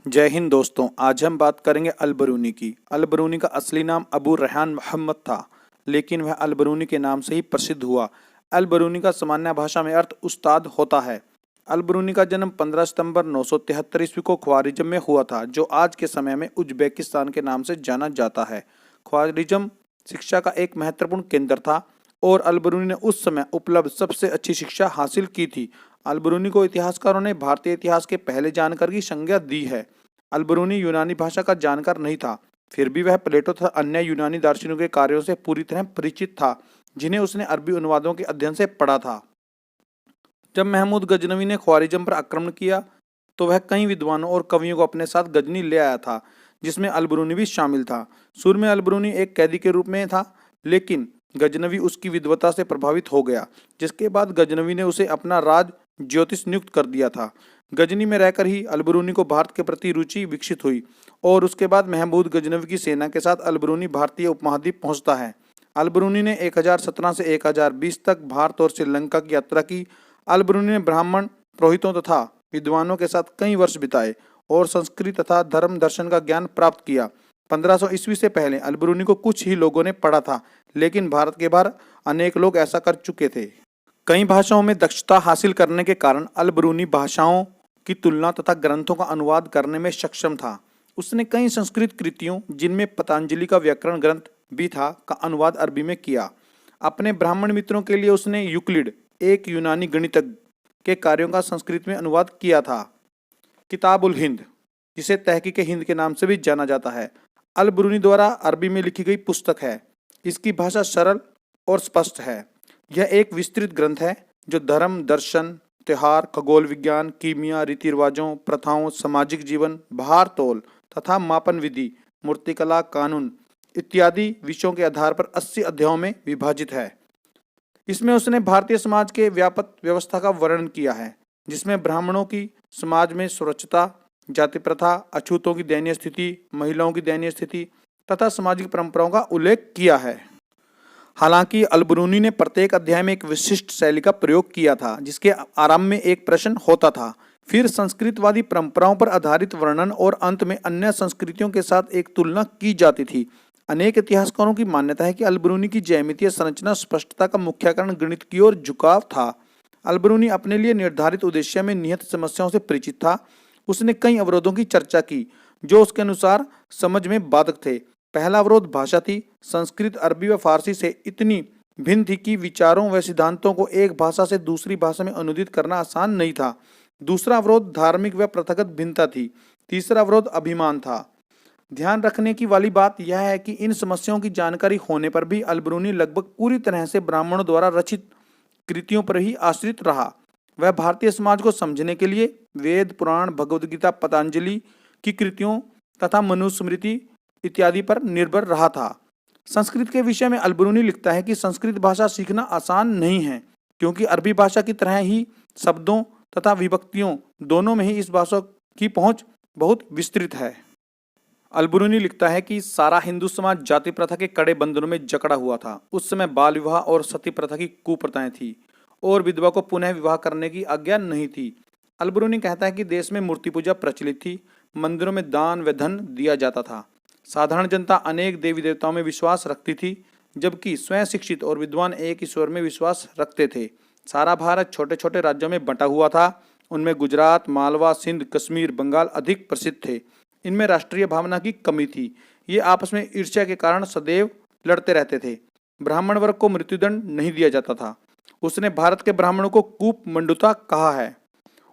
जय हिंद दोस्तों। आज हम बात करेंगे अल-बरूनी की। अल-बरूनी का असली नाम अबू रेहान मोहम्मद था, लेकिन वह अल-बरूनी के नाम से ही प्रसिद्ध हुआ। अल-बरूनी का सामान्य भाषा में अर्थ उस्ताद होता है। अल-बरूनी का जन्म 15 सितंबर 973 ईस्वी को ख्वारिज़म में हुआ था, जो आज के समय में उज्बेकिस्तान के नाम से जाना जाता है। ख्वारिज़म शिक्षा का एक महत्वपूर्ण केंद्र था और अल-बरूनी ने उस समय उपलब्ध सबसे अच्छी शिक्षा हासिल की थी। अल-बरूनी को इतिहासकारों ने भारतीय इतिहास के पहले जानकार की संज्ञा दी है। अल-बरूनी यूनानी भाषा का जानकार नहीं था, फिर भी वह प्लेटो तथा अन्य यूनानी दार्शनिकों के कार्यों से पूरी तरह परिचित था, जिन्हें उसने अरबी अनुवादों के अध्ययन से पढ़ा था। जब महमूद गजनवी ने ख्वारिज़म पर आक्रमण किया, तो वह कई विद्वानों और कवियों को अपने साथ गजनी ले आया था, जिसमें अल-बरूनी भी शामिल था। शुरू में अल-बरूनी एक कैदी के रूप में था, लेकिन गजनवी उसकी विद्वता से प्रभावित हो गया, जिसके बाद गजनवी ने उसे अपना राज ज्योतिष नियुक्त कर दिया था। गजनी में रहकर ही अल-बरूनी को भारत के प्रति रुचि विकसित हुई और उसके बाद महमूद गजनवी की सेना के साथ अल-बरूनी भारतीय उपमहाद्वीप पहुंचता है। अल-बरूनी ने 1017 से 1020 तक भारत और श्रीलंका की यात्रा की। अल-बरूनी ने ब्राह्मण पुरोहितों तथा विद्वानों के साथ कई वर्ष बिताए और संस्कृत तथा धर्म दर्शन का ज्ञान प्राप्त किया। 1500 ईस्वी से पहले अल-बरूनी को कुछ ही लोगों ने पढ़ा था, लेकिन भारत के बाहर अनेक लोग ऐसा कर चुके थे। कई भाषाओं में दक्षता हासिल करने के कारण अल-बरूनी भाषाओं की तुलना तथा ग्रंथों का अनुवाद करने में सक्षम था। उसने कई संस्कृत कृतियों, जिनमें पतंजलि का व्याकरण ग्रंथ भी था, का अनुवाद अरबी में किया। अपने ब्राह्मण मित्रों के लिए उसने यूक्लिड, एक यूनानी गणितज्ञ, के कार्यों का संस्कृत में अनुवाद किया था। किताबुल हिंद, जिसे तहकीक हिंद के नाम से भी जाना जाता है, अल-बरूनी द्वारा अरबी में लिखी गई पुस्तक है। इसकी भाषा सरल और स्पष्ट है। यह एक विस्तृत ग्रंथ है जो धर्म, दर्शन, त्योहार, खगोल विज्ञान, कीमिया, रीति रिवाजों, प्रथाओं, सामाजिक जीवन, भार तोल तथा मापन विधि, मूर्तिकला, कानून इत्यादि विषयों के आधार पर 80 अध्यायों में विभाजित है। इसमें उसने भारतीय समाज के व्यापक व्यवस्था का वर्णन किया है, जिसमें ब्राह्मणों की समाज में सुरक्षता, जाति प्रथा, अछूतों की दयनीय स्थिति, महिलाओं की दयनीय स्थिति तथा सामाजिक परंपराओं का उल्लेख किया है। हालांकि अल-बरूनी ने प्रत्येक अध्याय में एक विशिष्ट शैली का प्रयोग किया था, जिसके आरंभ में एक प्रश्न होता था, फिर संस्कृतवादी परंपराओं पर आधारित वर्णन और अंत में अन्य संस्कृतियों के साथ एक तुलना की जाती थी। अनेक इतिहासकारों की मान्यता है कि अल-बरूनी की ज्यामितीय संरचना स्पष्टता का मुख्य कारण गणित की ओर झुकाव था। अल-बरूनी अपने लिए निर्धारित उद्देश्य में निहित समस्याओं से परिचित था। उसने कई अवरोधों की चर्चा की जो उसके अनुसार समझ में बाधक थे। पहला अवरोध भाषा थी। संस्कृत, अरबी व फारसी से इतनी भिन्न थी कि विचारों व सिद्धांतों को एक भाषा से दूसरी भाषा में अनुदित करना आसान नहीं था। दूसरा अवरोध धार्मिक व प्रथागत भिन्नता थी। तीसरा अवरोध अभिमान था। ध्यान रखने की वाली बात यह है कि इन समस्याओं की जानकारी होने पर भी अल-बरूनी लगभग पूरी तरह से ब्राह्मणों द्वारा रचित कृतियों पर ही आश्रित रहा। वह भारतीय समाज को समझने के लिए वेद, पुराण, भगवद गीता, पतंजलि की कृतियों तथा मनुस्मृति इत्यादि पर निर्भर रहा था। संस्कृत के विषय में अल-बरूनी लिखता है कि संस्कृत भाषा सीखना आसान नहीं है, क्योंकि अरबी भाषा की तरह ही शब्दों तथा विभक्तियों दोनों में ही इस भाषा की पहुंच बहुत विस्तृत है। अल-बरूनी लिखता है कि सारा हिंदू समाज जाति प्रथा के कड़े बंधनों में जकड़ा हुआ था। उस समय बाल विवाह और सती प्रथा की कुप्रथाएं थी और विधवा को पुनः विवाह करने की आज्ञा नहीं थी। अल-बरूनी कहता है कि देश में मूर्ति पूजा प्रचलित थी, मंदिरों में दान व धन दिया जाता था। साधारण जनता अनेक देवी देवताओं में विश्वास रखती थी, जबकि स्वयं शिक्षित और विद्वान एक ईश्वर में विश्वास रखते थे। सारा भारत छोटे छोटे राज्यों में बंटा हुआ था। उनमें गुजरात, मालवा, सिंध, कश्मीर, बंगाल अधिक प्रसिद्ध थे। इनमें राष्ट्रीय भावना की कमी थी। ये आपस में ईर्ष्या के कारण सदैव लड़ते रहते थे। ब्राह्मण वर्ग को मृत्युदंड नहीं दिया जाता था। उसने भारत के ब्राह्मणों को कूप मंडुता कहा है।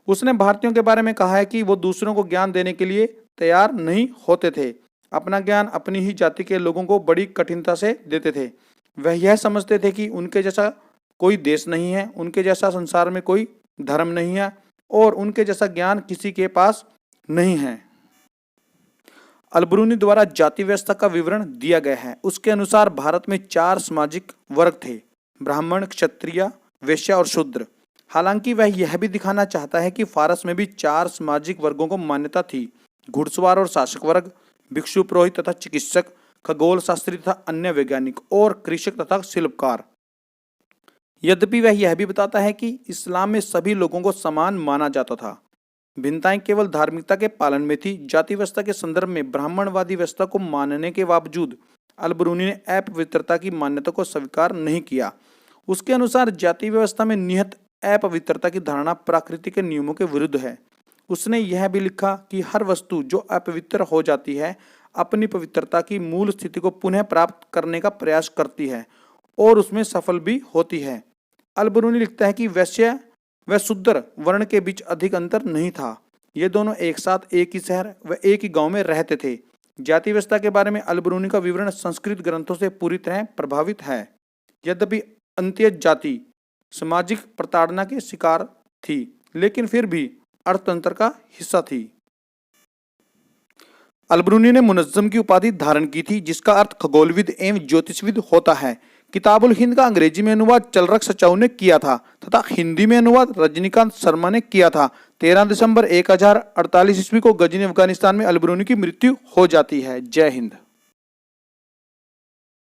उसने भारतीयों के बारे में कहा है कि वो दूसरों को ज्ञान देने के लिए तैयार नहीं होते थे। अपना ज्ञान अपनी ही जाति के लोगों को बड़ी कठिनता से देते थे। वह यह समझते थे कि उनके जैसा कोई देश नहीं है, उनके जैसा संसार में कोई धर्म नहीं है और उनके जैसा ज्ञान किसी के पास नहीं है। अल-बरूनी द्वारा जाति व्यवस्था का विवरण दिया गया है। उसके अनुसार भारत में 4 सामाजिक वर्ग थे: ब्राह्मण, क्षत्रिय, वैश्य और शूद्र। हालांकि वह यह भी दिखाना चाहता है कि फारस में भी 4 सामाजिक वर्गों को मान्यता थी: घुड़सवार और शासक वर्ग, भिक्षु, पुरोहित तथा चिकित्सक, खगोल शास्त्री तथा अन्य वैज्ञानिक और कृषक तथा शिल्पकार। यद्यपि वह यह भी बताता है कि इस्लाम में सभी लोगों को समान माना जाता था। भिन्नताएं केवल धार्मिकता के पालन में थी। जाति व्यवस्था के संदर्भ में ब्राह्मणवादी व्यवस्था को मानने के बावजूद अल-बरूनी ने अपवित्रता की मान्यता को स्वीकार नहीं किया। उसके अनुसार जाति व्यवस्था में निहित अपवित्रता की धारणा प्रकृति के नियमों के विरुद्ध है। उसने यह भी लिखा कि हर वस्तु जो अपवित्र हो जाती है अपनी पवित्रता की मूल स्थिति को पुनः प्राप्त करने का प्रयास करती है और उसमें सफल भी होती है। अल-बरूनी लिखता है कि वैश्य व शूद्र वर्ण के बीच अधिक अंतर नहीं था। ये दोनों एक साथ एक ही शहर व एक ही गांव में रहते थे। जाति व्यवस्था के बारे में अल-बरूनी का विवरण संस्कृत ग्रंथों से पूरी तरह प्रभावित है। यद्यपि अंत्य जाति सामाजिक प्रताड़ना के शिकार थी, लेकिन फिर भी अर्थतंत्र का हिस्सा थी। अल-बरूनी ने मुनज्जम की उपाधि धारण की थी, जिसका अर्थ खगोलविद एवं ज्योतिषविद होता है। किताबुल हिंद का अंग्रेजी में अनुवाद चलरख सचाऊ ने किया था तथा हिंदी में अनुवाद रजनीकांत शर्मा ने किया था। 13 दिसंबर 1048 ईस्वी को गजनी अफगानिस्तान में अल-बरूनी की मृत्यु हो जाती है। जय हिंद।